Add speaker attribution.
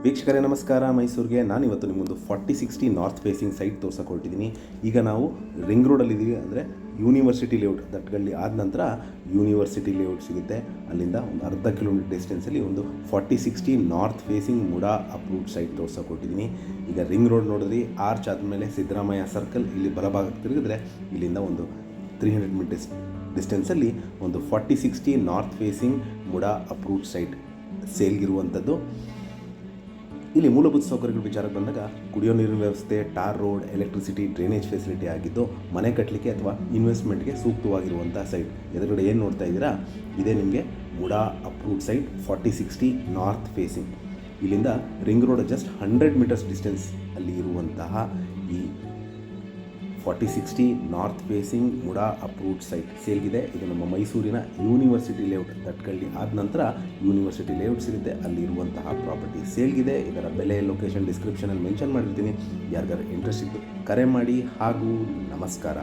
Speaker 1: ವೀಕ್ಷಕರೇ ನಮಸ್ಕಾರ. ಮೈಸೂರಿಗೆ ನಾನಿವತ್ತು ನಿಮ್ಮೊಂದು 4060 ನಾರ್ತ್ ಫೇಸಿಂಗ್ ಸೈಟ್ ತೋರ್ಸಕ್ಕೆ ಹೊರಟಿದ್ದೀನಿ. ಈಗ ನಾವು ರಿಂಗ್ ರೋಡಲ್ಲಿದ್ದೀವಿ, ಅಂದರೆ ಯೂನಿವರ್ಸಿಟಿ ಲೇಔಟ್ ದಟ್ಗಳ್ಳಿ ಆದ ನಂತರ ಯೂನಿವರ್ಸಿಟಿ ಲೇಔಟ್ ಸಿಗುತ್ತೆ. ಅಲ್ಲಿಂದ ಒಂದು ಅರ್ಧ ಕಿಲೋಮೀಟರ್ ಡಿಸ್ಟೆನ್ಸಲ್ಲಿ ಒಂದು 4060 north facing MUDA approved site ತೋರ್ಸಕ್ಕೆ ಹೊರಟಿದ್ದೀನಿ. ಈಗ ರಿಂಗ್ ರೋಡ್ ನೋಡಿದ್ರಿ, ಆರ್ಚ್ ಆದಮೇಲೆ ಸಿದ್ದರಾಮಯ್ಯ ಸರ್ಕಲ್, ಇಲ್ಲಿ ಬಲಭಾಗಕ್ಕೆ ತಿರುಗಿದ್ರೆ ಇಲ್ಲಿಂದ ಒಂದು 300 ಮೀಟರ್ಸ್ ಡಿಸ್ಟೆನ್ಸಲ್ಲಿ ಒಂದು 4060 north facing MUDA approved site ಸೇಲ್ಗಿರುವಂಥದ್ದು. ಇಲ್ಲಿ ಮೂಲಭೂತ ಸೌಕರ್ಯಗಳ ವಿಚಾರಕ್ಕೆ ಬಂದಾಗ ಕುಡಿಯೋ ನೀರಿನ ವ್ಯವಸ್ಥೆ, tar road, electricity, drainage facility ಆಗಿದ್ದು ಮನೆ ಕಟ್ಟಲಿಕ್ಕೆ ಅಥವಾ ಇನ್ವೆಸ್ಟ್ಮೆಂಟ್ಗೆ ಸೂಕ್ತವಾಗಿರುವಂಥ ಸೈಟ್. ಎದುರುಗಡೆ ಏನು ನೋಡ್ತಾ ಇದ್ದೀರಾ, ಇದೇ ನಿಮಗೆ MUDA approved site 4060 north facing. ಇಲ್ಲಿಂದ ring road just 100 metres distance ಅಲ್ಲಿ ಇರುವಂತಹ ಈ 4060 north facing MUDA approved site ಸೇಲ್ಗಿದೆ. ಇದು ನಮ್ಮ ಮೈಸೂರಿನ ಯೂನಿವರ್ಸಿಟಿ ಲೇಔಟ್ ದಟ್ಕಳ್ಳಿ ಆದ ನಂತರ ಯೂನಿವರ್ಸಿಟಿ ಲೇಔಟ್ ಸಿಗುತ್ತೆ, ಅಲ್ಲಿರುವಂತಹ ಪ್ರಾಪರ್ಟಿ ಸೇಲ್ಗಿದೆ. ಇದರ ಬೆಲೆ, ಲೊಕೇಶನ್ ಡಿಸ್ಕ್ರಿಪ್ಷನಲ್ಲಿ ಮೆನ್ಷನ್ ಮಾಡಿರ್ತೀನಿ. ಯಾರಿಗಾರು ಇಂಟ್ರೆಸ್ಟ್ ಇದ್ದು ಕರೆ ಮಾಡಿ. ಹಾಗೂ ನಮಸ್ಕಾರ.